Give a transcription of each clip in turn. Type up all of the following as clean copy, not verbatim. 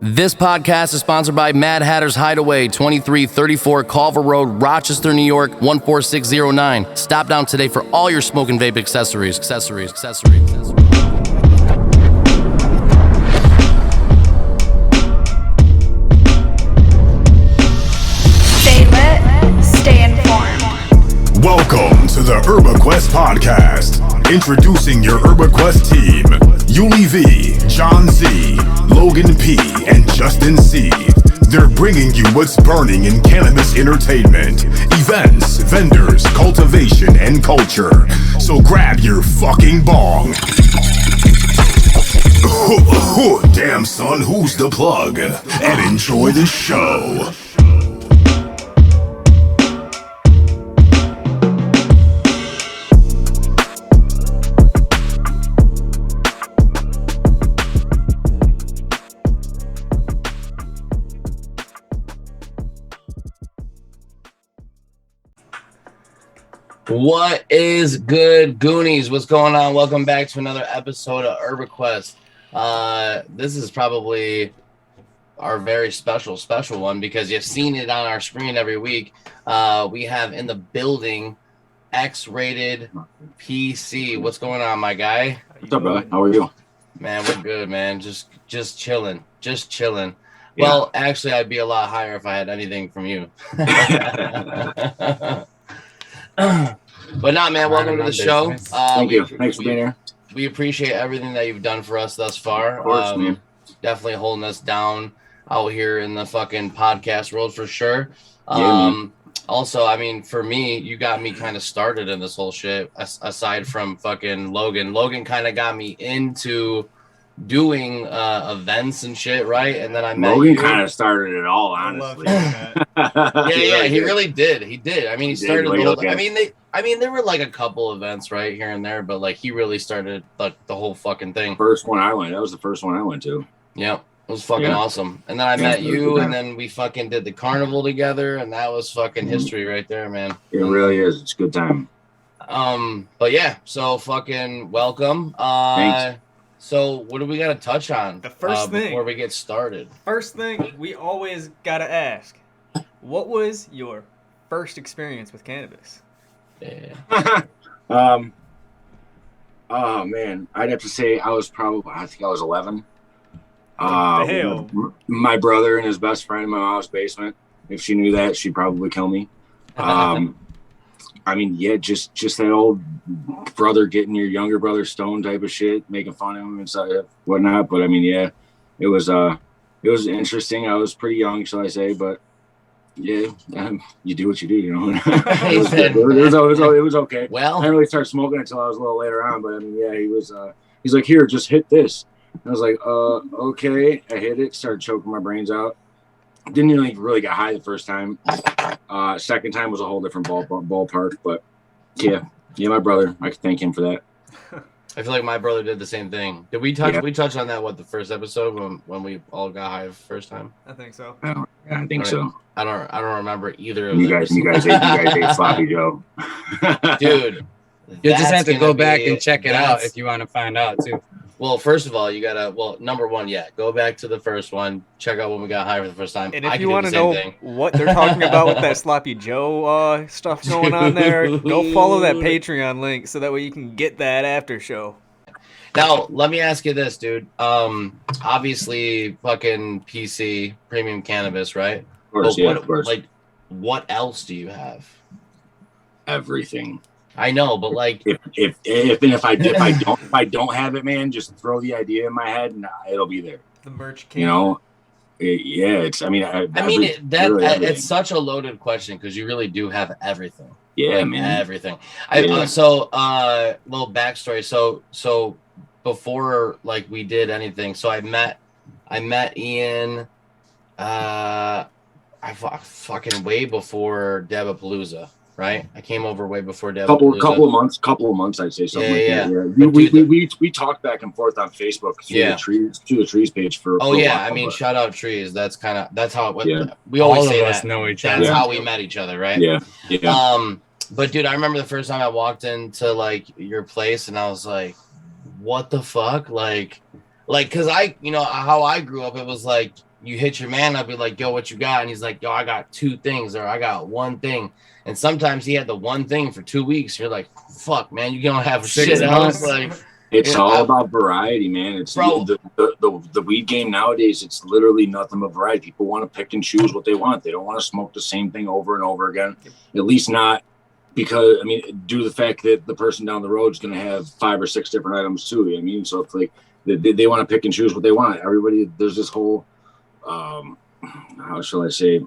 This podcast is sponsored by Mad Hatter's Hideaway, 2334 Culver Road, Rochester, New York, 14609. Stop down today for all your smoke and vape accessories. Stay lit, stay informed. Welcome to the Urbanquest Podcast. Introducing your Erbaquest team, Yuli V, John Z, Logan P, and Justin C. They're bringing you what's burning in cannabis entertainment, events, vendors, cultivation, and culture. So grab your fucking bong. Damn son, who's the plug? And enjoy the show. What is good, Goonies? What's going on? Welcome back to another episode of Urbanquest. This is probably our very special one because you've seen it on our screen every week. We have in the building X-Rated PC. What's going on, my guy? What's up, brother? How are you? Man, we're good, man. Just chilling. Yeah. Well, actually, I'd be a lot higher if I had anything from you. But not, man. Welcome to the show. Thank you. Thanks for being here. We appreciate everything that you've done for us thus far. Of course, man. Definitely holding us down out here in the fucking podcast world for sure. Also, I mean, for me, you got me kind of started in this whole shit. Aside from fucking Logan kind of got me into doing events and shit, right? And then I met Logan kind of started it all, honestly. yeah, he really did. He did. I mean, he started. I mean, there were like a couple events right here and there, but like he really started like the whole fucking thing. First one I went. That was the first one I went to. Yeah, it was fucking awesome. And then I met you, and then we fucking did the carnival together, and that was fucking history right there, man. It really is. It's a good time. But yeah, so fucking welcome. Thanks. So what do we got to touch on? The first thing before we get started. First thing we always gotta ask: what was your first experience with cannabis? Yeah. Oh man, I'd have to say I think I was 11. Hell. My brother and his best friend in my mom's basement. If she knew that, she'd probably kill me. I mean, yeah, just that old brother getting your younger brother stoned type of shit, making fun of him and stuff, whatnot. But I mean, yeah, it was interesting. I was pretty young, shall I say, but yeah, you do what you do, you know. It was okay. Well, I didn't really start smoking until I was a little later on, but I mean, yeah, he's like, here, just hit this. And I was like, okay. I hit it, started choking my brains out. Didn't really get high the first time. Second time was a whole different ballpark, but yeah, my brother, I could thank him for that. I feel like my brother did the same thing. Did we touch? Yeah. We touched on that the first episode when we all got high the first time. I think so. I think so. I don't remember either of you guys. You guys ate Sloppy Joe, dude. You just have to go back and check it out if you want to find out too. Well, first of all, you gotta. Well, number one, go back to the first one. Check out when we got high for the first time. And if you want to know what they're talking about with that Sloppy Joe stuff going on there, go follow that Patreon link so that way you can get that after show. Now, let me ask you this, dude. Obviously, fucking PC Premium Cannabis, right? Of course, of course. Like, what else do you have? Everything. I know, but like, if I don't have it, man, just throw the idea in my head and it'll be there. The merch can. You know, it's. I mean, it's such a loaded question because you really do have everything. Yeah, like, man, everything. Little backstory. So before like we did anything, so I met Ian. I fucking way before Devapalooza. Right, I came over way before Devil. Couple of months, I'd say something. Yeah. We talked back and forth on Facebook through the trees page for. Oh yeah, I mean, shout out trees. That's how it went. Yeah. We always say that. Know each other. That's how we met each other, right? Yeah. But dude, I remember the first time I walked into like your place, and I was like, "What the fuck?" Like, like, cause how I grew up, it was like you hit your man, I'd be like, yo, what you got? And he's like, yo, I got 2 things, or I got 1 thing. And sometimes he had the 1 thing for 2 weeks. You're like, fuck, man, you don't have shit else. Like, it's all about variety, man. It's the weed game nowadays. It's literally nothing but variety. People want to pick and choose what they want. They don't want to smoke the same thing over and over again. At least not because, I mean, due to the fact that the person down the road is going to have 5 or 6 different items too. You know what I mean? So it's like they want to pick and choose what they want. Everybody, there's this whole, how shall I say?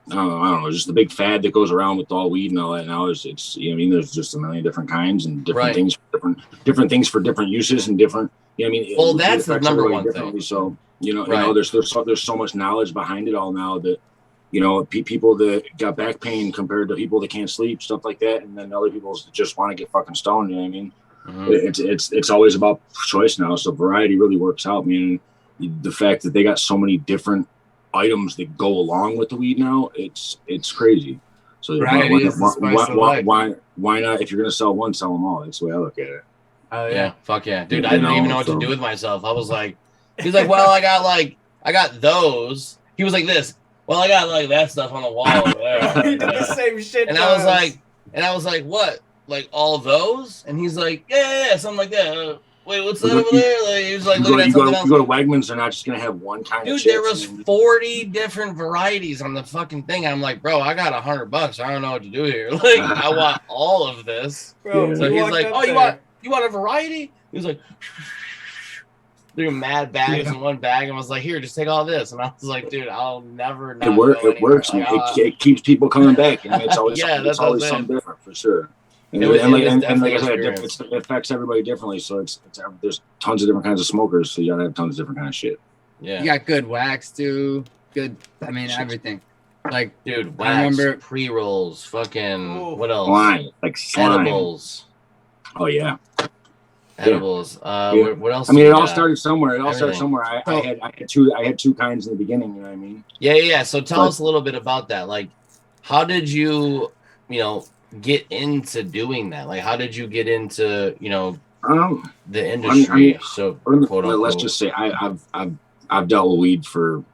I don't know, just the big fad that goes around with all weed and all that now it's you know what I mean, there's just a million different kinds and different things, different things for different uses and different, you know what I mean? Well, that's the number one thing. So, you know, there's so much knowledge behind it all now that, you know, people that got back pain compared to people that can't sleep, stuff like that. And then other people just want to get fucking stoned, you know what I mean? Mm-hmm. It's always about choice now. So variety really works out. I mean, the fact that they got so many different items that go along with the weed now, it's crazy. So why not? If you're gonna sell one, sell them all. That's the way I look at it. Oh yeah, fuck yeah, dude. I didn't even know what to do with myself. I was like, he's like, well, I got those. He was like this. Well, I got like that stuff on the wall over there. He did the same shit. And I was like, what? Like all those? And he's like, yeah, something like that. Wait, what's that over there? Like, he was like, looking at something else. You go to Wegmans, they're not just going to have one kind of chips. Dude, there was 40 different varieties on the fucking thing. I'm like, bro, I got $100. I don't know what to do here. Like, I want all of this. Bro, so he's like, oh, you want a variety? He was like, threw mad bags in one bag and was like, here, just take all this. And I was like, dude, I'll never know. It works, man. It keeps people coming back. And it's always, it's always something different, for sure. And like I said, it affects everybody differently. So there's tons of different kinds of smokers. So you gotta have tons of different kind of shit. Yeah, you got good wax too. Good, I mean everything. Like, dude, wax, I remember pre-rolls, fucking what else? Slime. Edibles. Oh yeah. Edibles. What else? I mean, it all started somewhere. I had two kinds in the beginning. You know what I mean? Yeah. So tell us a little bit about that. Like, how did you get into doing that? Like, how did you get into the industry? Let's just say I've dealt with weed for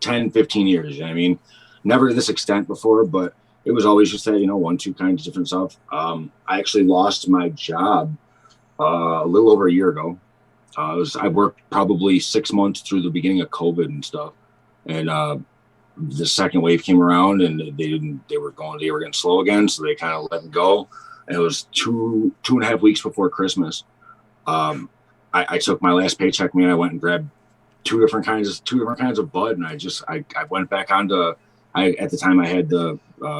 10, 15 years. You know what I mean? Never to this extent before, but it was always just that 1-2 kinds of different stuff. I actually lost my job a little over a year ago. I worked probably 6 months through the beginning of COVID and stuff, and the second wave came around and they were getting slow again. So they kind of let them go. And it was 2.5 weeks before Christmas. I took my last paycheck, man. I went and grabbed two different kinds of bud. And I went back onto, at the time I had the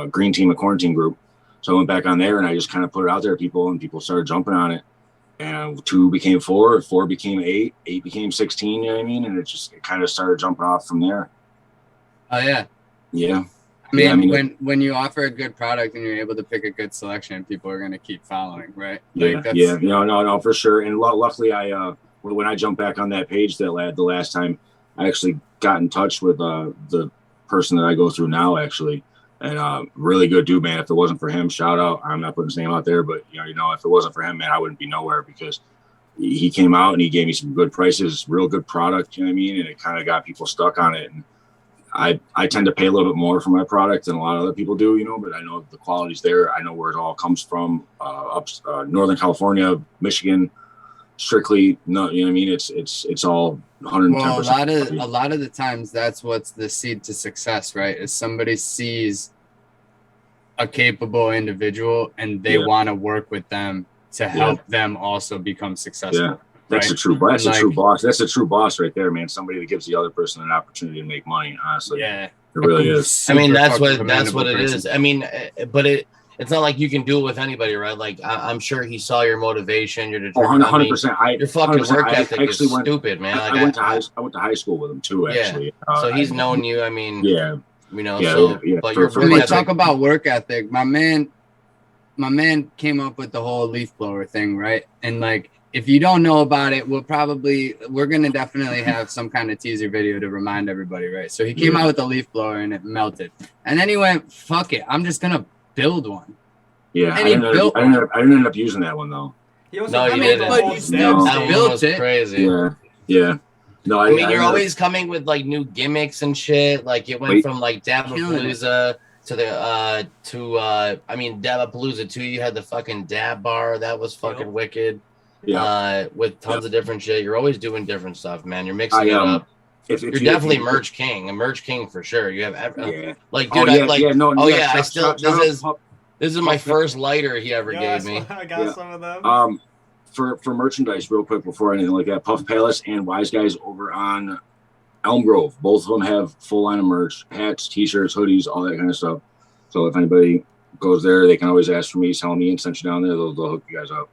Green Team of Quarantine group. So I went back on there and I just kind of put it out there to people and people started jumping on it. And 2 became 4, 4 became 8, 8 became 16. You know what I mean? And it kind of started jumping off from there. Oh yeah. Yeah. I mean, when you offer a good product and you're able to pick a good selection, people are gonna keep following, right? No, for sure. And luckily, when I jumped back on that page the last time, I actually got in touch with the person that I go through now, actually, and really good dude, man. If it wasn't for him, shout out. I'm not putting his name out there, but if it wasn't for him, man, I wouldn't be nowhere because he came out and he gave me some good prices, real good product. You know what I mean? And it kind of got people stuck on it. And I tend to pay a little bit more for my product than a lot of other people do, but I know the quality's there. I know where it all comes from, Northern California, Michigan, strictly. No, you know what I mean? It's all 110%. Well, a lot of the times that's what's the seed to success, right? Is somebody sees a capable individual and they want to work with them to help them also become successful. Yeah. That's a true boss. That's a true boss right there, man. Somebody that gives the other person an opportunity to make money. Honestly, it really is. I mean, that's what it is. I mean, but it's not like you can do it with anybody, right? Like I'm sure he saw your motivation, your determination. 100%. Your fucking work ethic is stupid, man. Like, I went to high school with him too, actually. So he's known you. I mean, but talk about work ethic. My man came up with the whole leaf blower thing, right? And like, if you don't know about it, we're going to definitely have some kind of teaser video to remind everybody, right? So he came out with a leaf blower and it melted. And then he went, fuck it, I'm just going to build one. Yeah, and I didn't end up using that one, though. But you still built it. Crazy. Yeah. Yeah. No, I mean, you're always coming with like new gimmicks and shit. Like it went from like Dabapalooza to the Dabapalooza 2. You had the fucking dab bar that was fucking wicked. Yeah. With tons of different shit. You're always doing different stuff, man. You're mixing it up. You're definitely merch king, a merch king for sure. You have like, dude, this is my first lighter he ever gave me. I got some of them. For merchandise, real quick before anything like that, Puff Palace and Wise Guys over on Elm Grove, both of them have full line of merch, hats, t-shirts, hoodies, all that kind of stuff. So if anybody goes there, they can always ask for me, tell me, and send you down there. They'll hook you guys up.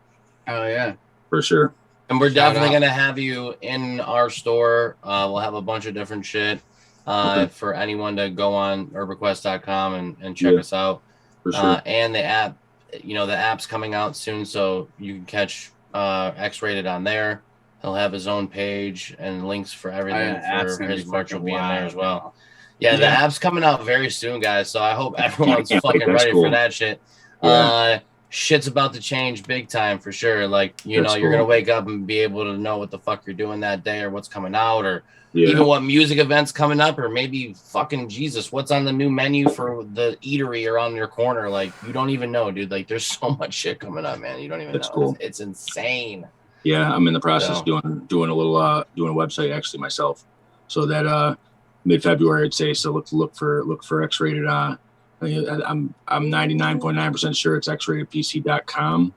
Oh yeah, for sure. And we're definitely gonna have you in our store. We'll have a bunch of different shit for anyone to go on Urbanquest.com and check us out. For sure. And the app, the app's coming out soon, so you can catch X-Rated on there. He'll have his own page and links for everything. For his merch will be in there as well. Yeah, the app's coming out very soon, guys. So I hope everyone's fucking ready for that shit. Yeah. Shit's about to change big time for sure. Like, you're gonna wake up and be able to know what the fuck you're doing that day, or what's coming out, or even what music events coming up, or maybe fucking Jesus, what's on the new menu for the eatery around your corner. Like, you don't even know, dude. Like, there's so much shit coming up, man. You don't even know. Cool. It's insane. Yeah, I'm in the process doing a little doing a website actually myself. So that mid-February, I'd say. So look for X-Rated. I'm 99.9% sure it's xratedpc.com.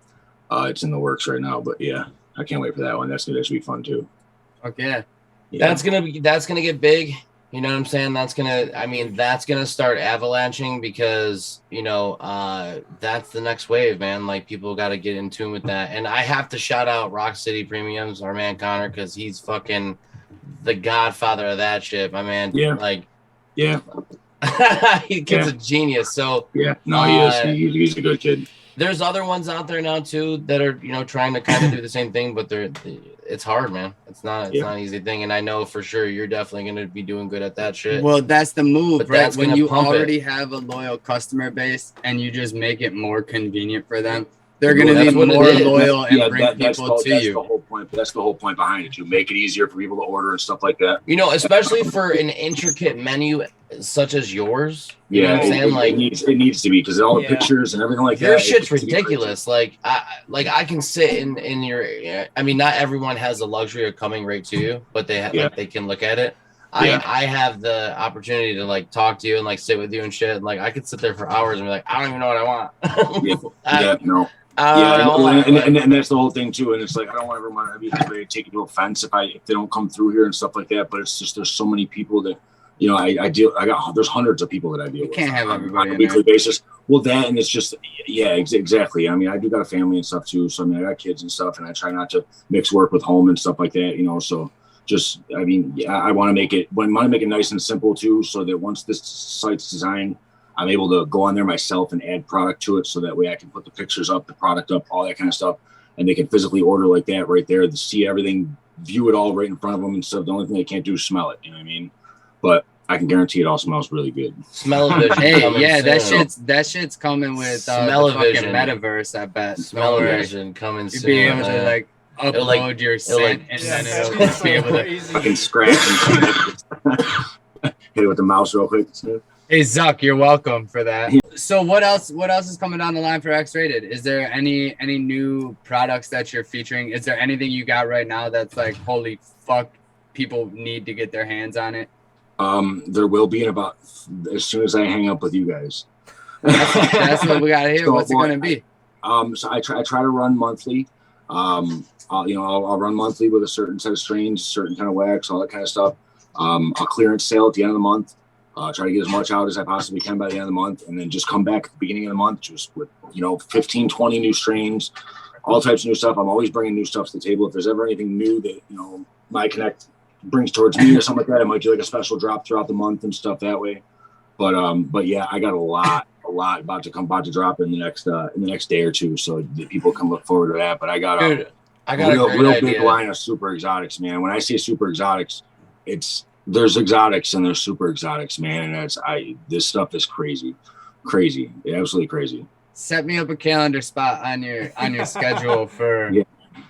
It's in the works right now, but yeah, I can't wait for that one. That should be fun too. Okay. Yeah. That's gonna get big. You know what I'm saying? That's gonna start avalanching because that's the next wave, man. Like, people got to get in tune with that. And I have to shout out Rock City Premiums, our man Connor, because he's fucking the godfather of that shit, my man. Yeah. He's a genius. So he is. He's a good kid. There's other ones out there now too that are trying to kind of do the same thing, but it's hard, man. It's not an easy thing, and I know for sure you're definitely going to be doing good at that shit. Well, that's the move, right? When you already have a loyal customer base and you just make it more convenient for them, they're going to be more loyal and bring people to you. That's the whole point behind it. You make it easier for people to order and stuff like that. Especially for an intricate menu such as yours. You know what I'm saying? It needs to be, because all the pictures and everything like that. Your shit's ridiculous. Like I can sit in your. I mean, not everyone has the luxury of coming right to you, but they they can look at it. I have the opportunity to like talk to you and like sit with you and shit. And like, I could sit there for hours and be like, I don't even know what I want. And that's the whole thing too. And it's like, I don't want everyone to be taken to offense if they don't come through here and stuff like that. But it's just, there's so many people that, there's hundreds of people that I deal with. You can't have everybody on a weekly basis. Well, that, and it's just, exactly. I mean, I do got a family and stuff too. So I mean, I got kids and stuff, and I try not to mix work with home and stuff like that, so just, I want to make it nice and simple too. So that once this site's designed, I'm able to go on there myself and add product to it, so that way I can put the pictures up, the product up, all that kind of stuff, and they can physically order like that right there, to see everything, view it all right in front of them and stuff. The only thing they can't do is smell it, you know what I mean? But I can guarantee it all smells really good. Smell-o-vision. that shit's coming with Smell-o-vision. the fucking metaverse, I bet. Smell-o-vision coming soon. You'd be able to like upload your scent, and then it'll just be able to fucking scratch and hit it with the mouse real quick. Hey Zuck, you're welcome for that. So what else is coming down the line for X-Rated? Is there any new products that you're featuring? Is there anything you got right now that's like, holy fuck, people need to get their hands on it? There will be in about, as soon as I hang up with you guys. That's what we got here. So, what's it going to be? So I try to run monthly. I'll run monthly with a certain set of strains, certain kind of wax, all that kind of stuff. A clearance sale at the end of the month. Try to get as much out as I possibly can by the end of the month, and then just come back at the beginning of the month just with 15, 20 new strains, all types of new stuff. I'm always bringing new stuff to the table. If there's ever anything new that My Connect brings towards me or something like that, I might do like a special drop throughout the month and stuff that way. But yeah, I got a lot about to drop in the next day or two, so that people can look forward to that. But I got a real big line of super exotics, man. When I say super exotics, there's exotics and there's super exotics, man. And this stuff is crazy, absolutely crazy. Set me up a calendar spot on your schedule for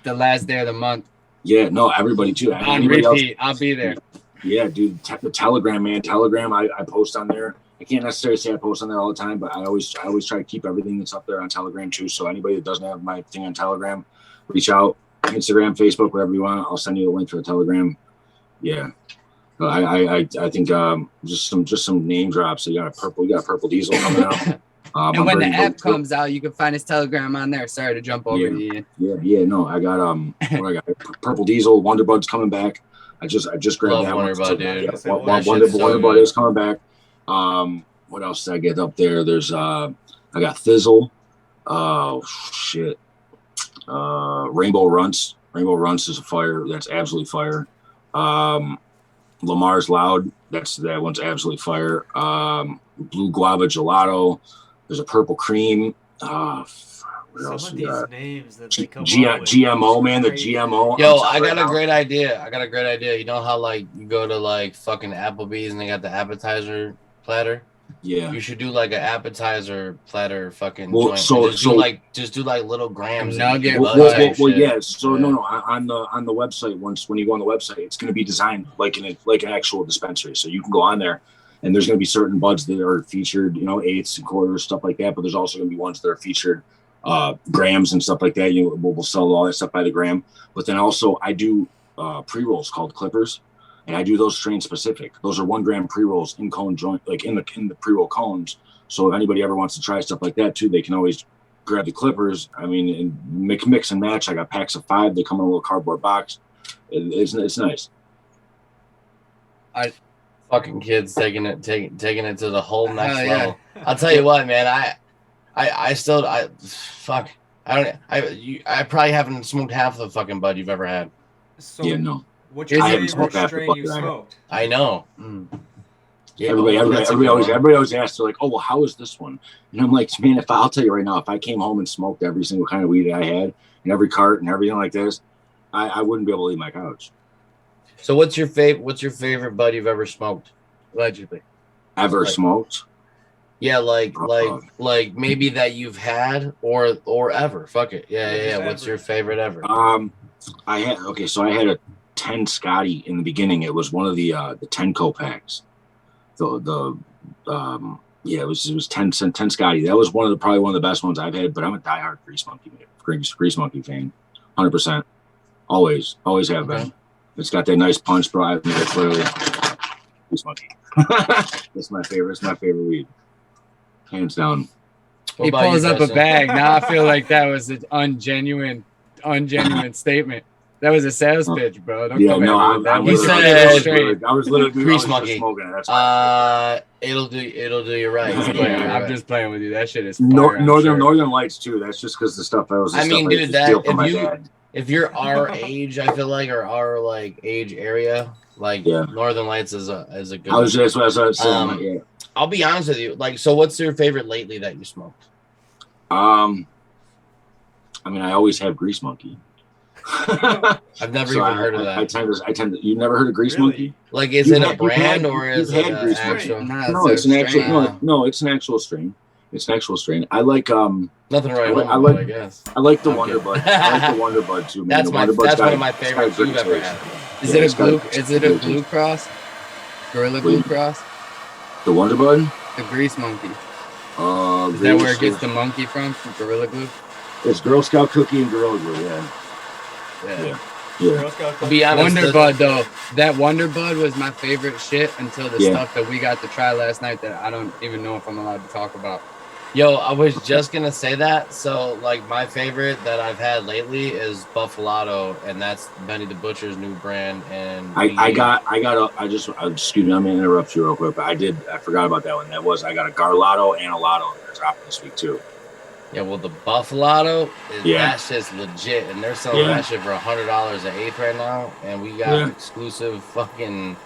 the last day of the month. Yeah, no, everybody too. On Anybody else? repeat. I'll be there. Yeah, dude. The Telegram, man. Telegram. I post on there. I can't necessarily say I post on there all the time, but I always try to keep everything that's up there on Telegram too. So anybody that doesn't have my thing on Telegram, reach out. Instagram, Facebook, wherever you want. I'll send you a link for the Telegram. Yeah. I think just some name drops. So you got Purple Diesel coming out. And when the app comes out, you can find his Telegram on there. Sorry to jump over to you. Yeah. No, I got what I got Purple Diesel. Wonderbud's coming back. I just grabbed that one. Wonderbud, dude. Yeah, Wonderbud is coming back. What else did I get up there? There's I got Thizzle. Oh shit. Rainbow Runts. Rainbow Runts is a fire. That's absolutely fire. Lamar's Loud. That one's absolutely fire. Blue Guava Gelato. There's a Purple Cream. What else? Some of these names that they come up with. GMO, man. The GMO. Yo, I got a great idea. You know how like you go to like fucking Applebee's and they got the appetizer platter? Yeah. You should do like an appetizer platter fucking Well, joint. Just do like little grams. Nugget. Well, yeah. So no. On the website, when you go on the website, it's going to be designed like an actual dispensary. So you can go on there, and there's going to be certain buds that are featured, eighths and quarters, stuff like that. But there's also going to be ones that are featured grams and stuff like that. We'll sell all that stuff by the gram. But then also I do pre-rolls called clippers. And I do those strain specific. Those are 1 gram pre-rolls in cone joint, like in the pre-roll cones. So if anybody ever wants to try stuff like that too, they can always grab the clippers. I mean, and mix and match. I got packs of 5. They come in a little cardboard box. It's nice. Fucking kids taking it to the whole next level. I'll tell you what, man. I probably haven't smoked half of the fucking bud you've ever had. So yeah, no. What's your favorite strain you that smoked? I know. Yeah, everybody always asks, they're like, "Oh, well, how is this one?" And I'm like, "Man, I'll tell you right now, if I came home and smoked every single kind of weed I had, and every cart and everything like this, I wouldn't be able to leave my couch." So, what's your favorite bud you've ever smoked? Allegedly, smoked? Yeah, like maybe that you've had or ever. Fuck it. Yeah. What's your favorite ever? I had a 10 Scotty in the beginning. It was one of the 10 co-packs. It was 10 Scotty. That was probably one of the best ones I've had, but I'm a diehard Grease Monkey fan. 100%. Always have been. It's got that nice punch, bro. I've made it clearly. Grease Monkey. It's my favorite. It's my favorite weed. Hands down. He pulls up a bag. Now I feel like that was an ungenuine statement. That was a sales pitch, bro. Don't come at me with that. I was literally Grease Monkey. Smoking it. It'll do you right. I'm just playing with you. That shit is Northern Lights too. That's just because the stuff I was. Dude, if you're our age, I feel like, or our like age area, like Northern Lights is a good. I was just what I was saying. I'll be honest with you. Like, so what's your favorite lately that you smoked? I always have Grease Monkey. I've never even heard of that. I tend to. You never heard of Grease Monkey? Like, is it a brand or is it an actual? No, it's an actual. No, it's an actual strain. It's an actual strain. I like nothing right. I guess. I like the Wonderbud. I like the Wonderbud too. Man. That's one of my favorites you've ever had. Is it a Blue Cross? Gorilla Glue Cross? The Wonderbud? The Grease Monkey. Is that where it gets the monkey from Gorilla Glue? It's Girl Scout Cookie and Gorilla Glue, yeah. To be honest, Wonderbud though, that Wonderbud was my favorite shit until the stuff that we got to try last night that I don't even know if I'm allowed to talk about. Yo, I was just gonna say that. So, like, my favorite that I've had lately is Buffalado, and that's Benny the Butcher's new brand. And excuse me, I'm gonna interrupt you real quick, but I forgot about that one. I got a Garlotto and a Lotto that dropped this week too. Yeah, well, the Buffalado, that's just legit, and they're selling that shit for $100 an eighth right now, and we got exclusive fucking.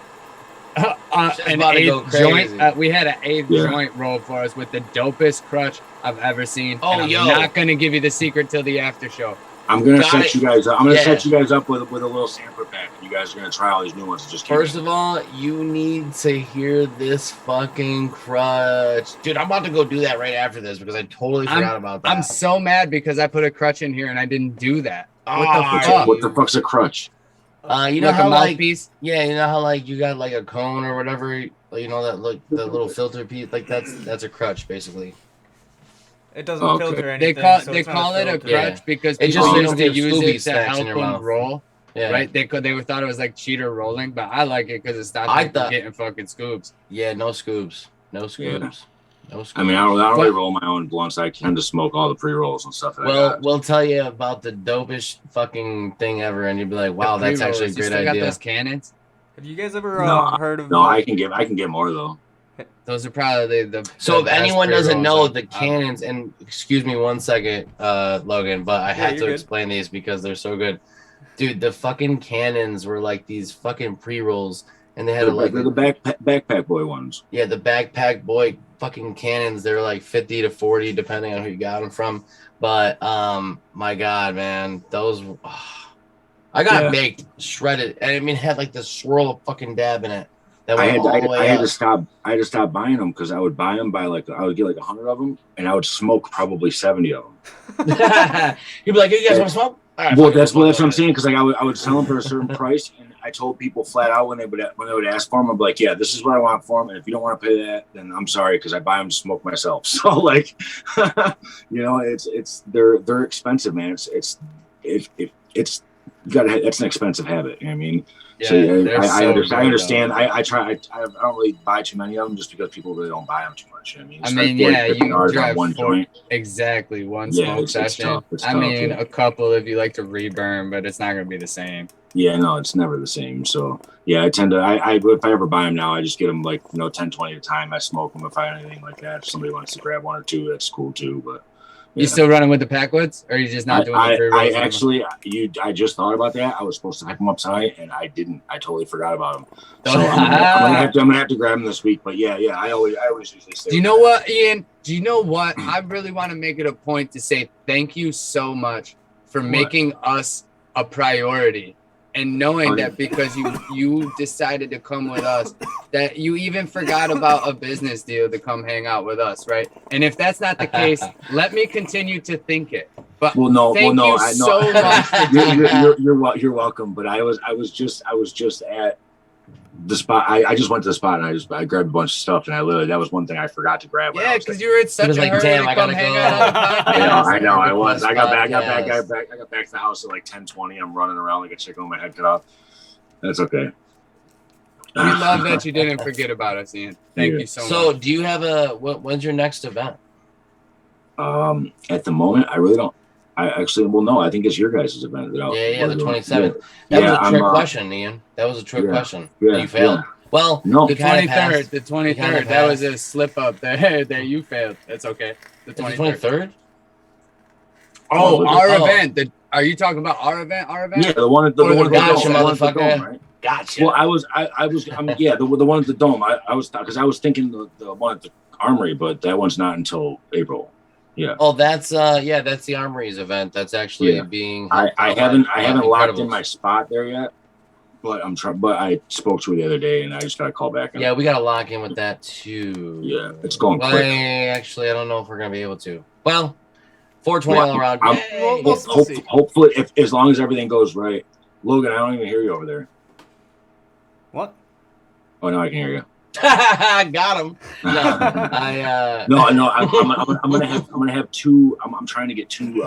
An eighth joint. We had an eighth joint rolled for us with the dopest crutch I've ever seen. I'm not gonna give you the secret till the after show. I'm gonna set you guys up. I'm gonna set you guys up with a little sampler pack. You guys are gonna try all these new ones. First of all, you need to hear this fucking crutch, dude. I'm about to go do that right after this because I totally forgot about that. I'm so mad because I put a crutch in here and I didn't do that. What the fuck? What the fuck's a crutch? You know how like you know how like you got like a cone or whatever, you know that the little filter piece, like that's a crutch basically. It doesn't filter anything. They call it a crutch because people used to use it to help them roll. Yeah. Right? They thought it was like cheater rolling, but I like it because it stops me from getting fucking scoops. Yeah, no scoops. No scoops. Yeah. No scoops. I mean, I don't really roll my own blunts. I tend to smoke all the pre-rolls and stuff. We'll tell you about the dopest fucking thing ever, and you'll be like, "Wow, that's actually a great idea." Got those cannons? Have you guys ever heard of? No, I can get more though. Those are probably the So if anyone doesn't know the cannons, and excuse me 1 second, Logan, but I had to explain these because they're so good. Dude, the fucking cannons were like these fucking pre-rolls, and they had the backpack boy ones. Yeah, the backpack boy fucking cannons. They're like 50 to 40 depending on who you got them from. But my God, man, those I got baked, shredded, and I mean, it had like this swirl of fucking dab in it. I had to stop buying them because I would buy them I would get like 100 of them, and I would smoke probably 70 of them. You'd be like, "You guys want to smoke?" Right, well, that's what I'm saying, because like I would sell them for a certain price, and I told people flat out when they would ask for them, I'm like, "Yeah, this is what I want for them, and if you don't want to pay that, then I'm sorry, because I buy them to smoke myself." So like, you know, they're expensive, man. It's it's an expensive habit. You know what I mean? Yeah, so I understand. I don't really buy too many of them just because people really don't buy them too much. You know what I mean? You drive one joint. Exactly, one smoke session. It's tough, a couple if you like to reburn, but it's not going to be the same. Yeah, no, it's never the same. So yeah, I tend to. If I ever buy them now, I just get them like 10, 20 at a time. I smoke them if I have anything like that. If somebody wants to grab one or two, that's cool too. But you still running with the Packwoods, or are you just not doing the pre-rolls? I just thought about that. I was supposed to pick them up tonight, and I didn't. I totally forgot about them. So I'm gonna have to grab them this week. But yeah, I always usually say. Do you know what, Ian? Do you know what? I really want to make it a point to say thank you so much for making us a priority. And knowing that because you decided to come with us, that you even forgot about a business deal to come hang out with us, right? And if that's not the case, let me continue to think it. But thank you so much. You're welcome. But I was just at the spot. I just went to the spot and I grabbed a bunch of stuff, and that was one thing I forgot to grab. Yeah, because you were in such a hurry to come hang out. I know. I was. I got back to the house at like 10:20. I'm running around like a chicken with my head cut off. That's okay. We love that you didn't forget about us, Ian. Thank you so much. So, do you have when's your next event? At the moment, I really don't. I think it's your guys' event. The 27th. That was a trick question, Ian. That was a trick question. Yeah, you failed. Yeah. Well, no, the 23rd. The 23rd. That was a slip up there. There, you failed. That's okay. The 23rd. Oh, our event. Are you talking about our event? Yeah, the one at the one gotcha, motherfucker. Right? Gotcha. Well, the one at the dome. I was thinking the one at the Armory, but that one's not until April. Yeah. Oh, that's the Armory's event. That's actually being. I haven't locked in my spot there yet, but I'm trying. But I spoke to her the other day, and I just got to call back. Yeah, we got to lock in with that too. Yeah, it's going quick. I don't know if we're gonna be able to. Well, 420 all around. Hopefully, if as long as everything goes right. Logan, I don't even hear you over there. What? Oh no, I can hear you. Got him. No, I'm gonna have two. I'm trying to get two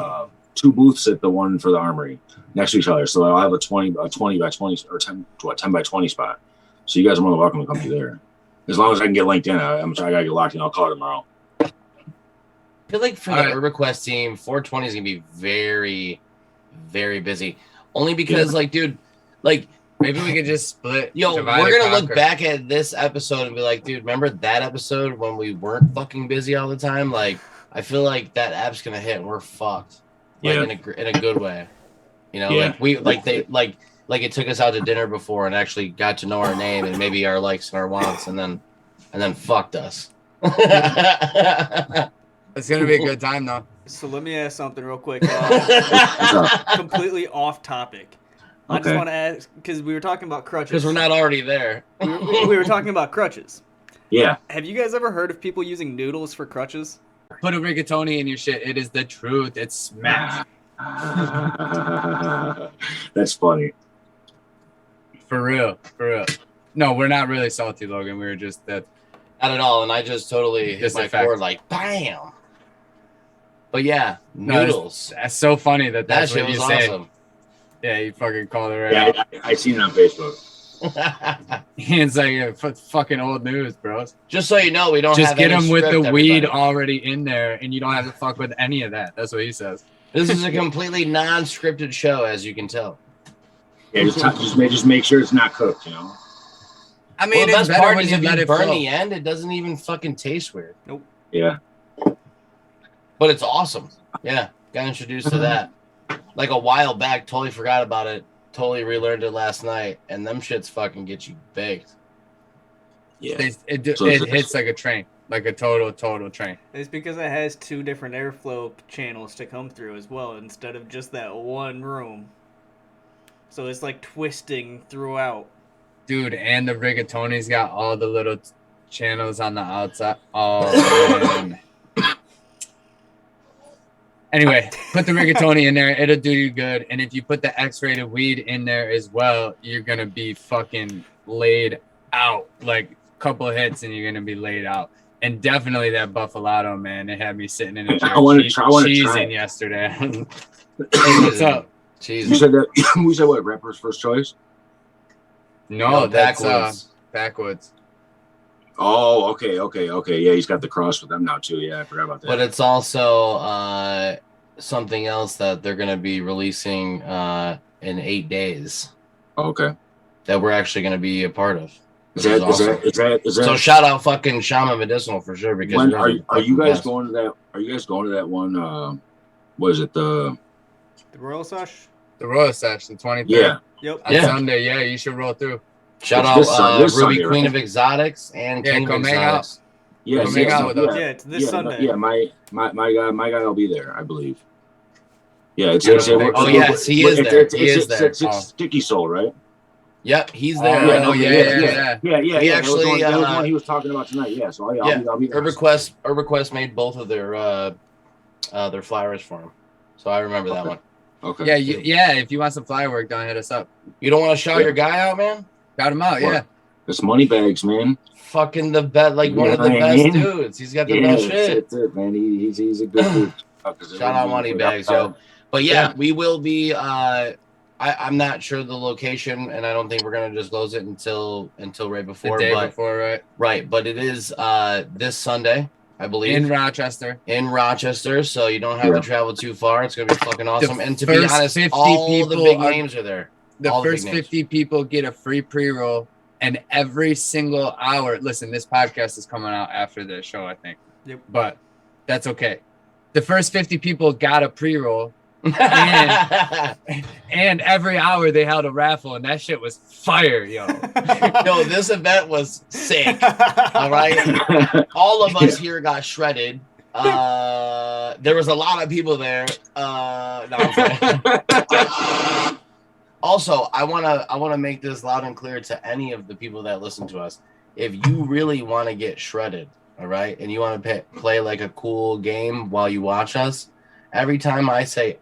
booths at the one for the Armory next to each other. So I'll have a 20 by 20 or 10 by 20 spot. So you guys are more than welcome to come through there. As long as I can get linked in, I gotta get locked in. I'll call it tomorrow. I feel like for the Urbanquest team, 420 is gonna be very, very busy. Only because, maybe we could just split. Yo, we're going to look back at this episode and be like, dude, remember that episode when we weren't fucking busy all the time? Like, I feel like that app's going to hit and we're fucked. In a good way. You know, it took us out to dinner before and actually got to know our name and maybe our likes and our wants and then fucked us. It's going to be a good time, though. So let me ask something real quick. Completely off topic. I just want to ask, because we were talking about crutches. Because we're not already there. we were talking about crutches. Yeah. Have you guys ever heard of people using noodles for crutches? Put a rigatoni in your shit. It is the truth. It's smash. That's funny. For real. No, we're not really salty, Logan. We were just that. Not at all, and I just totally hit Just my a fact. cord like bam. But yeah, noodles. That's so funny that That that's shit what you was say. awesome. Yeah, you fucking called it right out. Yeah, I seen it on Facebook. It's like fucking old news, bros. Just so you know, we don't Just have get any them with the script, weed everybody. already in there, and you don't have to fuck with any of that. That's what he says. This is a completely non-scripted show, as you can tell. Yeah, just make sure it's not cooked, you know. I Well, mean, the it's best better part when is you if let you it burn flow. the end, it doesn't even fucking taste weird. Yeah. But it's awesome. Yeah, got introduced to that. Like a while back, totally forgot about it. Totally relearned it last night, and them shits fucking get you baked. Yeah. It So it's- hits like a train, like a total train. It's because it has 2 different airflow channels to come through as well, instead of just that one room. So it's like twisting throughout. Dude, and the rigatoni's got all the little channels on the outside. Oh, man. Anyway, put the rigatoni in there. It'll do you good. And if you put the X-rated weed in there as well, you're going to be fucking laid out. Like a couple of hits and you're going to be laid out. And definitely that Buffalado, man. It had me sitting in a chair I want to try cheesing it. yesterday. Hey, what's up? Jesus. You said that. We said what? Rapper's first choice. No, that's Backwoods. Backwoods. Oh, okay. Yeah, he's got the cross with them now too. Yeah, I forgot about that. But it's also something else that they're going to be releasing in 8 days Okay. that we're actually going to be a part of. Is which that So shout out fucking Shaman Medicinal for sure. Because when they're the are you fucking guys best. going to that? Are you guys going to that one? What is it? The Royal Sash? The Royal Sesh, the 23rd. Yeah. Yep. On Yeah. Sunday, yeah, you should roll through. Shout It's out this Ruby Sunday, Queen right? of Exotics and Yeah, King of come hang out. Exotics. Yeah, Come hang out with us. Yeah, it's this Sunday. Yeah, my guy will be there, I believe. Yeah, it's Oh, yes, he is there. He is there. It's Sticky Soul, right? Yep, he's there. Oh, I know yeah, he is. yeah. Yeah. He that was actually, the one he was talking about tonight. Yeah, so I'll be there. Urbanquest made both of their flyers for him. So I remember that one. Okay. Yeah, if you want some flyer work done, hit us up. You don't want to shout your guy out, man? Got him out, yeah. It's Moneybags, man. Fucking the best, like one of the Yeah, best man. dudes. He's got the best shit. That's it, man. He's a good dude. Shout out Moneybags, yo. But yeah, we will be. I'm not sure the location, and I don't think we're gonna disclose it until right before. The day but, before, right? Right, but it is this Sunday, I believe, In Rochester. So you don't have to travel too far. It's gonna be fucking awesome. And to be first honest, 50 all the people big are- names are there. The All the first big names. 50 people get a free pre-roll, and every single hour. Listen, this podcast is coming out after the show, I think. Yep. But that's okay. The first 50 people got a pre-roll, and every hour they held a raffle, and that shit was fire, yo. No, this event was sick. All right, all of us here got shredded. There was a lot of people there. No, I'm sorry. Also, I wanna make this loud and clear to any of the people that listen to us. If you really want to get shredded, all right, and you want to play like a cool game while you watch us, every time I say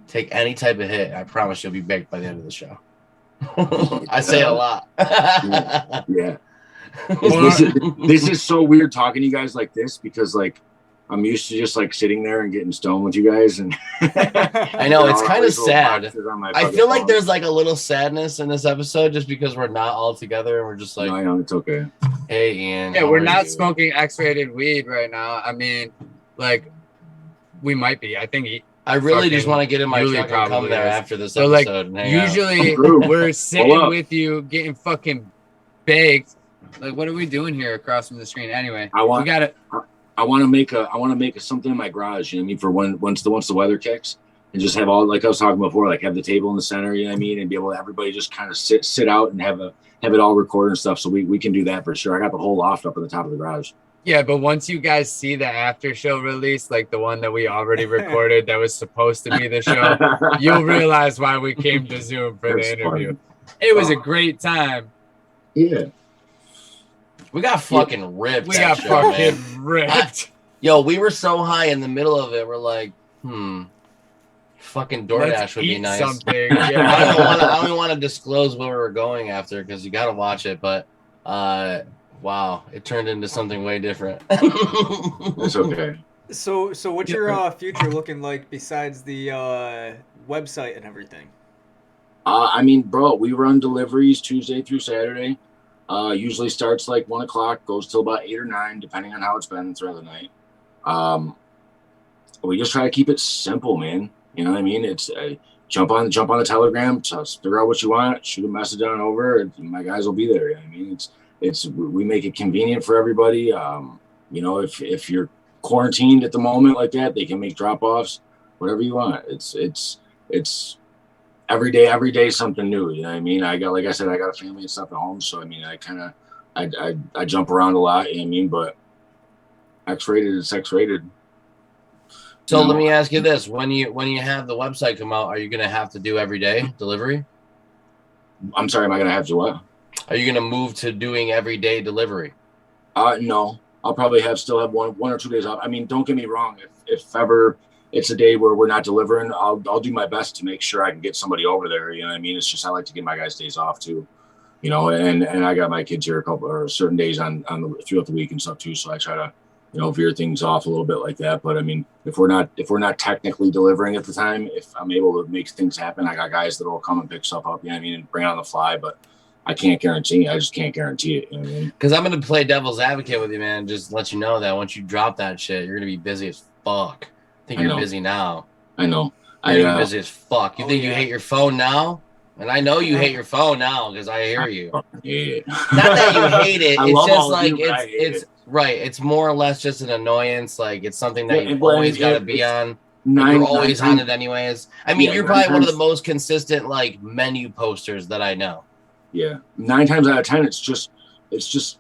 take any type of hit, I promise you'll be baked by the end of the show. I say a lot. Yeah. This is so weird talking to you guys like this because like I'm used to just like sitting there and getting stoned with you guys, and I know it's kind of sad. I feel like phone. there's like a little sadness in this episode just because we're not all together and we're just like, No, I know it's okay. hey, Ian. Yeah, how we're are not you? smoking X-rated weed right now. I mean, like, we might be. I think. I really just fucking want to get in my Yuli truck and come probably there is. after this So, like, episode. And hang out. usually True. we're sitting up. with you, getting fucking baked. Like, what are we doing here across from the screen? Anyway, I want we got it. I want to make a something in my garage. You know what I mean? For once the weather kicks, and just have all like I was talking before, like have the table in the center. You know what I mean? And be able to everybody just kind of sit out and have it all recorded and stuff. So we can do that for sure. I got the whole loft up at the top of the garage. Yeah, but once you guys see the after show release, like the one that we already recorded that was supposed to be the show, you'll realize why we came to Zoom for the That's interview. funny. It was a great time. Yeah. We got fucking ripped. We that got show, fucking man. ripped. Yo, we were so high in the middle of it. We're like, fucking DoorDash would be nice. Something. I don't even want to disclose where we're going after because you got to watch it. But wow, it turned into something way different. It's okay. So what's your future looking like besides the website and everything? I mean, bro, we run deliveries Tuesday through Saturday. Usually starts like 1 o'clock, goes till about 8 or 9, depending on how it's been throughout the night. We just try to keep it simple, man. You know what I mean? It's jump on the Telegram, figure out what you want, shoot a message on over, and my guys will be there. You know what I mean? We make it convenient for everybody. You know, if you're quarantined at the moment like that, they can make drop-offs, whatever you want. It's every day something new. You know what I mean? Like I said, I got a family and stuff at home, so I mean, I jump around a lot. You know what I mean? But X-Rated is X-Rated. So let me ask you this: when you have the website come out, are you gonna have to do everyday delivery? I'm sorry, am I gonna have to what? Are you gonna move to doing everyday delivery? No. I'll probably still have one or 2 days off. I mean, don't get me wrong. If ever it's a day where we're not delivering, I'll do my best to make sure I can get somebody over there. You know what I mean? It's just I like to get my guys days off too. You know, and I got my kids here certain days throughout the week and stuff too. So I try to, you know, veer things off a little bit like that. But I mean, if we're not technically delivering at the time, if I'm able to make things happen, I got guys that will come and pick stuff up, you know what I mean, and bring it on the fly. But I can't guarantee. I just can't guarantee it. You know what I mean? Because I'm gonna play devil's advocate with you, man. Just let you know that once you drop that shit, you're gonna be busy as fuck. I think you're busy now. I know. You're busy as fuck. You think you hate your phone now? And I know you hate your phone now because I hear you. Yeah. Not that you hate it. It's just like it's right. It's more or less just an annoyance. Like it's something that you've always got to be on. You're always on it anyways. I mean, you're probably one of the most consistent like menu posters that I know. Yeah, 9 times out of 10, it's just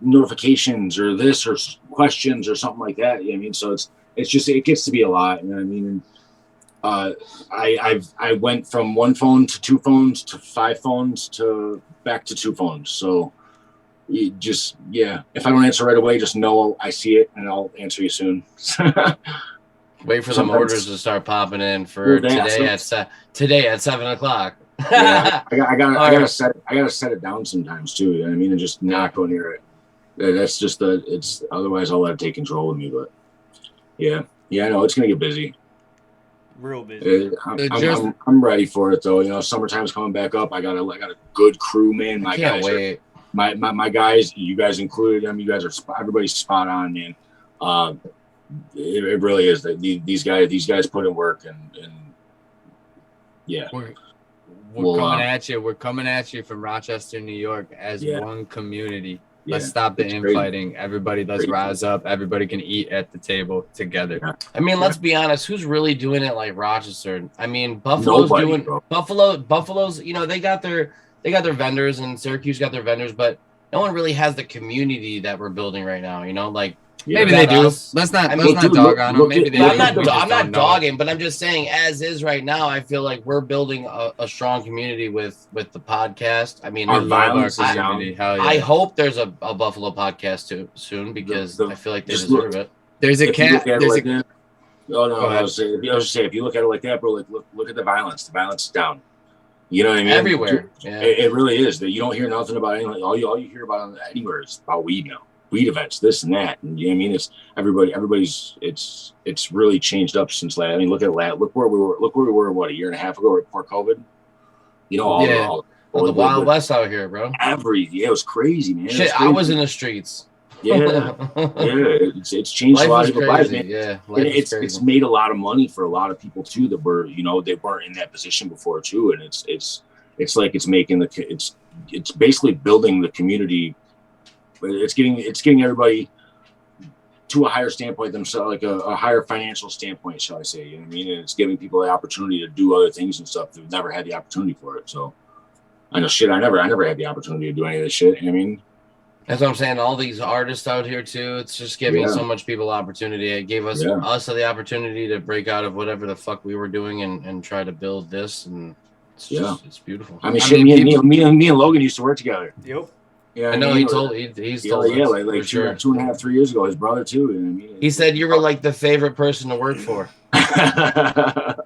notifications or this or questions or something like that. You know what I mean? So it gets to be a lot. You know what I mean? And I went from 1 phone to 2 phones to 5 phones to back to 2 phones. So if I don't answer right away, just know I see it and I'll answer you soon. Wait for some orders to start popping in for today at 7 o'clock. Yeah, I gotta set it down sometimes too. You know what I mean? And just not go near it. That's just otherwise I'll let it take control of me. But yeah, I know it's gonna get busy. Real busy. I'm ready for it though. You know, summertime's coming back up. I got a good crew, man. My guys wait. My guys, you guys included. I mean, you guys are everybody's spot on, man. It really is. These guys put in work and yeah. We're coming at you. We're coming at you from Rochester, New York, as one community. Let's stop the infighting. Everybody, let's rise up. Everybody can eat at the table together. I mean, let's be honest. Who's really doing it like Rochester? I mean, Buffalo's Buffalo's. You know, they got their vendors, and Syracuse got their vendors, but no one really has the community that we're building right now. You know, like. Maybe they do. Let's not dog on them. Maybe they do. I'm not dogging, but I'm just saying, as is right now, I feel like we're building a strong community with the podcast. I mean, I hope there's a Buffalo podcast too soon because I feel like they deserve it. There's a cat. I was just saying, if you look at it like that, bro, like look at the violence. The violence is down. You know what I mean? Everywhere. Yeah. It really is. That you don't hear nothing about anything. All you hear about anywhere is about weed now. Weed events, this and that, and you know what I mean. It's everybody's. It's really changed up since last. I mean, look where we were. What, a year and a half ago before COVID? You know, all the Wild West out here, bro. It was crazy, man. Shit, I was in the streets. Yeah, it's changed a lot of people's lives, man. Yeah, it's made a lot of money for a lot of people too that were, you know, they weren't in that position before too, and it's like it's making it's basically building the community. It's getting everybody to a higher standpoint themselves, like a higher financial standpoint, shall I say? You know what I mean? And it's giving people the opportunity to do other things and stuff they've never had the opportunity for it. So I know I never had the opportunity to do any of this shit. You know what I mean? That's what I'm saying. All these artists out here too. It's just giving so much people opportunity. It gave us the opportunity to break out of whatever the fuck we were doing and try to build this. And it's beautiful. I mean, me and Logan used to work together. Yep. Yeah, I know. He's told us. Like 2.5, 3 years ago, his brother too. You know what I mean? He said you were like the favorite person to work for.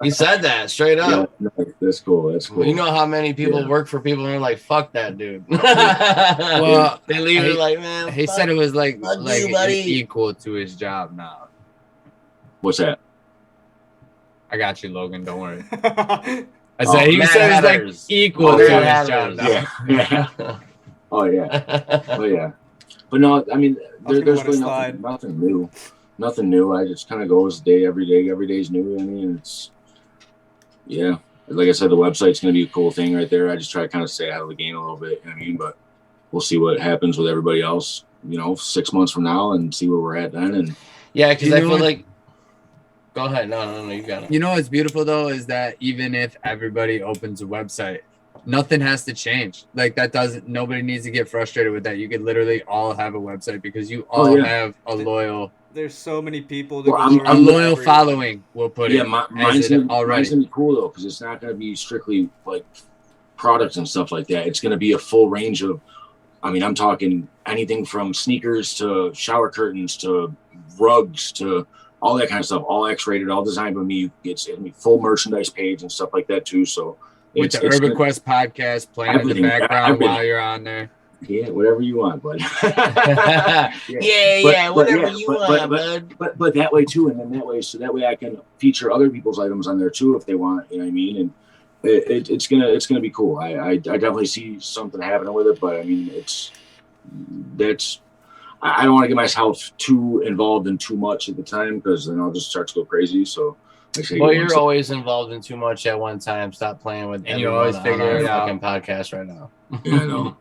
He said that straight up. Yeah, no, that's cool. That's cool. You know how many people work for people and are like, "Fuck that dude." Well, they leave it like, man. He said it was like you, equal to his job now. What's that? I got you, Logan. Don't worry. I said he Mad said it's like Hatters. equal to his job now. Yeah. Oh yeah. But no, I mean, there's really nothing new. Nothing new. I just kind of goes every day. Every day's new. I mean, it's like I said, the website's going to be a cool thing right there. I just try to kind of stay out of the game a little bit. You know what I mean, but we'll see what happens with everybody else. 6 months from now, and see where we're at then. And yeah, because I feel like. Go ahead. No, you got it. You know what's beautiful though is that even if everybody opens a website, nothing has to change. Like nobody needs to get frustrated with that. You could literally all have a website because you all have a loyal. There's so many people. A loyal following. We'll put it. Yeah, mine's gonna be cool though because it's not gonna be strictly like products and stuff like that. It's gonna be a full range of. I mean, I'm talking anything from sneakers to shower curtains to rugs to all that kind of stuff. All X-rated, all designed by me. It's gonna be full merchandise page and stuff like that too. So with the Urbanquest podcast playing in the background while you're on there. Yeah, whatever you want, bud. Whatever you want, bud. But that way too, and then that way I can feature other people's items on there too if they want. You know what I mean? And it's gonna be cool. I definitely see something happening with it, but I mean I don't want to get myself too involved in too much at the time because then I'll just start to go crazy. So. You're always involved in too much at one time. Stop playing with. And you always figure it out. Fucking podcast right now. Yeah,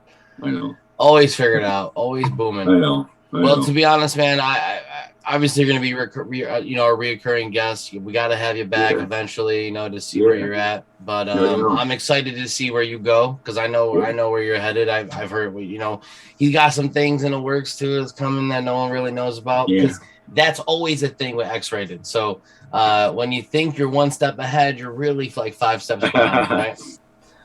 I know. Always figured out. Always booming. I know. To be honest, man, I obviously you're gonna be a reoccurring guest. We got to have you back eventually, to see where you're at. But I'm excited to see where you go because I know where you're headed. I've heard he's got some things in the works too that's coming that no one really knows about because that's always a thing with X-Rated. So when you think you're one step ahead, you're really like 5 steps behind, right?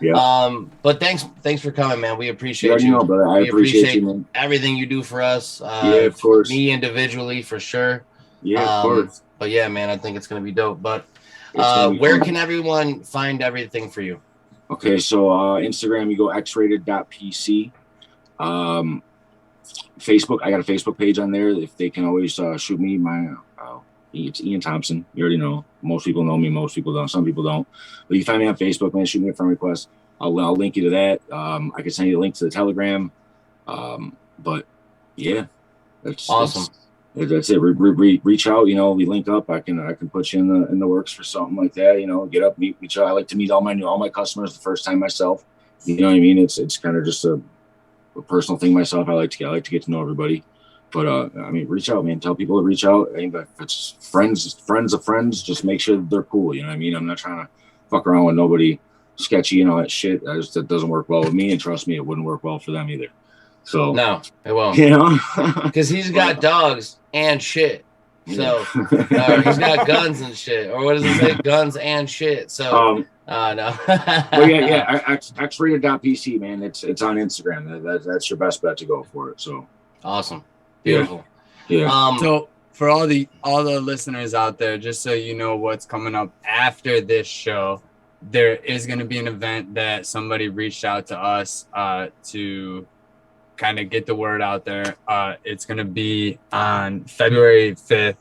Yeah. But thanks for coming, man. We appreciate you. I appreciate you, man. Everything you do for us. Of course. Me individually, for sure. Yeah, of course. But yeah, man, I think it's gonna be dope. But where can everyone find everything for you? Okay, so Instagram, you go xrated.pc. Facebook, I got a Facebook page on there. If they can always shoot me it's Ian Thompson. You already know. Most people know me. Most people don't. Some people don't. But you find me on Facebook, man. Shoot me a friend request. I'll link you to that. I can send you a link to the Telegram. But yeah, that's awesome. That's it. Reach out. We link up. I can put you in the works for something like that. Get up, meet each other. I like to meet all my customers the first time myself. You know what I mean? It's kind of just a personal thing myself. I like to get to know everybody. But I mean, reach out, man. Tell people to reach out. I mean, if it's friends of friends, just make sure that they're cool. You know what I mean? I'm not trying to fuck around with nobody sketchy and all that shit. That doesn't work well with me, and trust me, it wouldn't work well for them either. So no, it won't. Because he's got dogs and shit. So he's got guns and shit, or what does it say? Guns and shit. So no. Well, yeah. X-rated.pc, man. It's on Instagram. That's your best bet to go for it. So awesome. Beautiful. Yeah. So for all the listeners out there, just so you know what's coming up after this show, there is going to be an event that somebody reached out to us to kind of get the word out there. It's going to be on February 5th,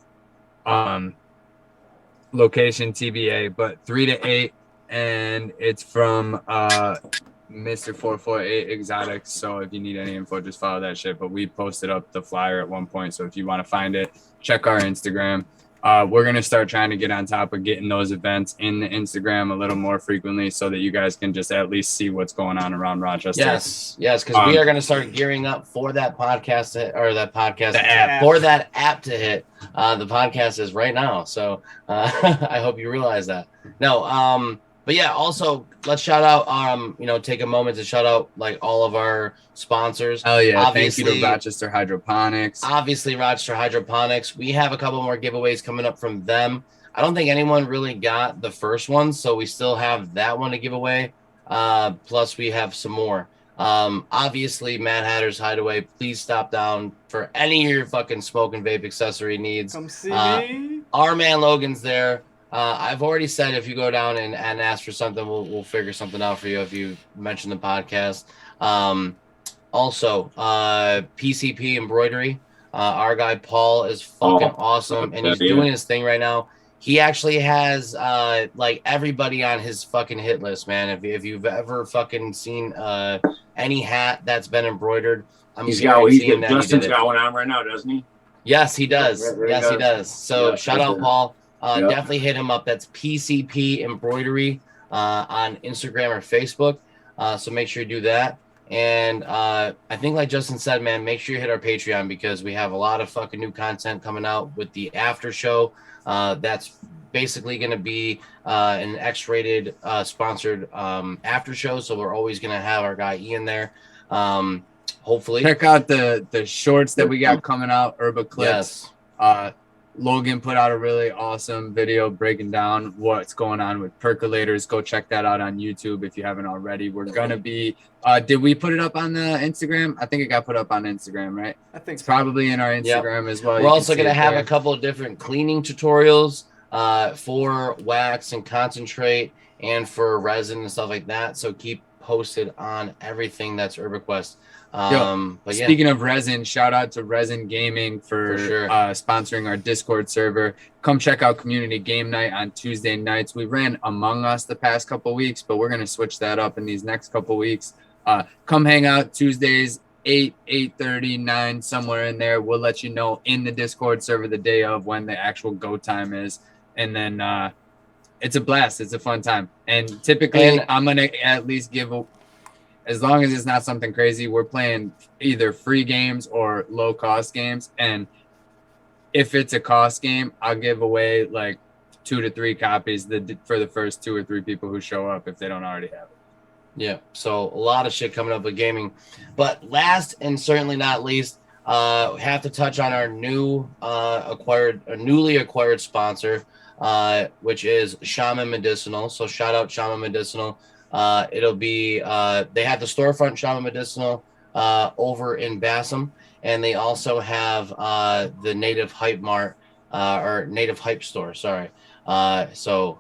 location TBA, but 3 to 8, and it's from Mr. 448 Exotics. So if you need any info, just follow that shit. But we posted up the flyer at one point, so if you want to find it, check our Instagram. We're gonna start trying to get on top of getting those events in the Instagram a little more frequently, so that you guys can just at least see what's going on around Rochester. Yes, because we are gonna start gearing up for that podcast for that app to hit. The podcast is right now, so I hope you realize that. No, but yeah, also let's shout out, take a moment to shout out like all of our sponsors. Oh yeah, obviously, thank you to Rochester Hydroponics. Obviously, Rochester Hydroponics. We have a couple more giveaways coming up from them. I don't think anyone really got the first one, so we still have that one to give away. Plus, we have some more. Obviously, Mad Hatter's Hideaway. Please stop down for any of your fucking smoke and vape accessory needs. Come see me. Our man Logan's there. I've already said if you go down and ask for something, we'll figure something out for you if you mention the podcast. Also, PCP embroidery. Our guy Paul is fucking awesome, and he's doing his thing right now. He actually has like everybody on his fucking hit list, man. If you've ever fucking seen any hat that's been embroidered, Justin's got one on right now, doesn't he? Yes, he does. He does. So shout out Paul. Definitely hit him up. That's PCP embroidery on Instagram or Facebook. So make sure you do that. And I think like Justin said, man, make sure you hit our Patreon because we have a lot of fucking new content coming out with the after show. That's basically going to be an X-Rated sponsored after show. So we're always going to have our guy Ian there. Hopefully. Check out the shorts that we got coming out, Erbaquest. Yes. Logan put out a really awesome video breaking down what's going on with percolators. Go check that out on YouTube if you haven't already. We're going to be did we put it up on the Instagram? I think it got put up on Instagram, right? I think it's probably in our Instagram as well. We're also going to have a couple of different cleaning tutorials for wax and concentrate and for resin and stuff like that. So keep posted on everything that's Urbanquest. Speaking of resin, shout out to Resin Gaming for sure. Sponsoring our Discord server. Come check out Community Game Night on Tuesday nights. We ran Among Us the past couple weeks, but we're going to switch that up in these next couple weeks. Come hang out Tuesdays, 8:30, 9, somewhere in there. We'll let you know in the Discord server the day of when the actual go time is. And then it's a blast. It's a fun time. And typically I'm going to at least give as long as it's not something crazy, we're playing either free games or low cost games. And if it's a cost game, I'll give away like 2 to 3 copies for the first 2 or 3 people who show up if they don't already have it. Yeah. So a lot of shit coming up with gaming. But last and certainly not least, have to touch on our newly acquired sponsor, which is Shaman Medicinal. So shout out Shaman Medicinal. It'll be they have the storefront Shaman Medicinal over in Bassam, and they also have the Native Hype Mart or Native Hype Store. Sorry. So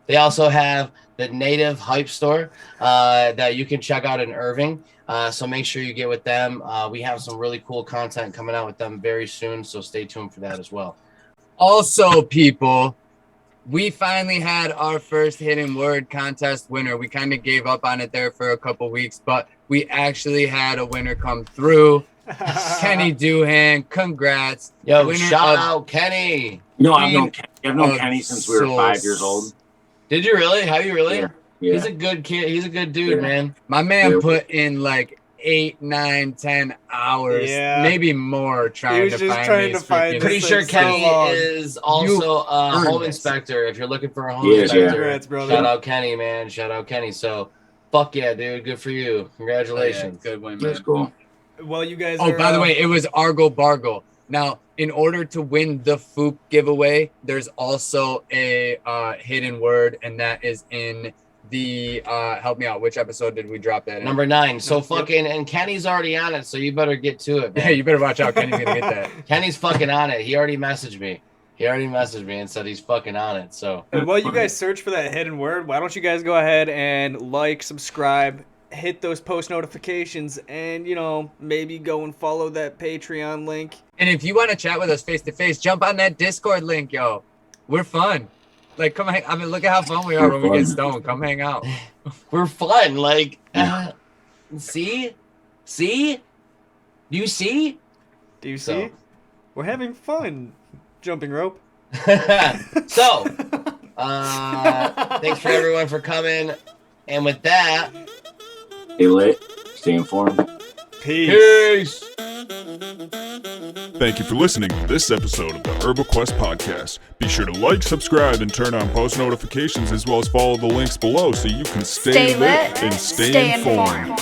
they also have the Native Hype Store that you can check out in Irving. So make sure you get with them. We have some really cool content coming out with them very soon, so stay tuned for that as well. Also, people, we finally had our first hidden word contest winner. We kind of gave up on it there for a couple weeks, but we actually had a winner come through. Kenny Doohan, congrats. Yo, shout out Kenny. No, I've known Kenny since we were 5 years old. Did you really? Have you really? Yeah. He's a good kid. He's a good dude, man. My man put in like 8, 9, 10 hours, maybe more trying to find. Pretty sure Kenny is also a home inspector. If you're looking for a home inspector, shout out Kenny, man. Shout out Kenny. So, fuck yeah, dude. Good for you. Congratulations. Good win, man. That's cool. Well, you guys. By the way, it was Argo Bargo. Now, in order to win the FOOP giveaway, there's also a hidden word, and that is in the help me out. Which episode did we drop that in? Number 9. So fucking, and Kenny's already on it, so you better get to it, man. Yeah, you better watch out. Kenny's gonna get that. Kenny's fucking on it. He already messaged me. And said he's fucking on it. So while you guys search for that hidden word, why don't you guys go ahead and like, subscribe, hit those post notifications, and maybe go and follow that Patreon link. And if you want to chat with us face to face, jump on that Discord link, yo. We're fun. Like, come hang. I mean, look at how fun we are when we get stoned. Come hang out. We're fun. Like, see? Do you see? We're having fun. Jumping rope. So, thanks for everyone for coming. And with that, stay lit, stay informed. Peace. Thank you for listening to this episode of the Urbanquest Podcast. Be sure to like, subscribe, and turn on post notifications, as well as follow the links below so you can stay lit and stay informed.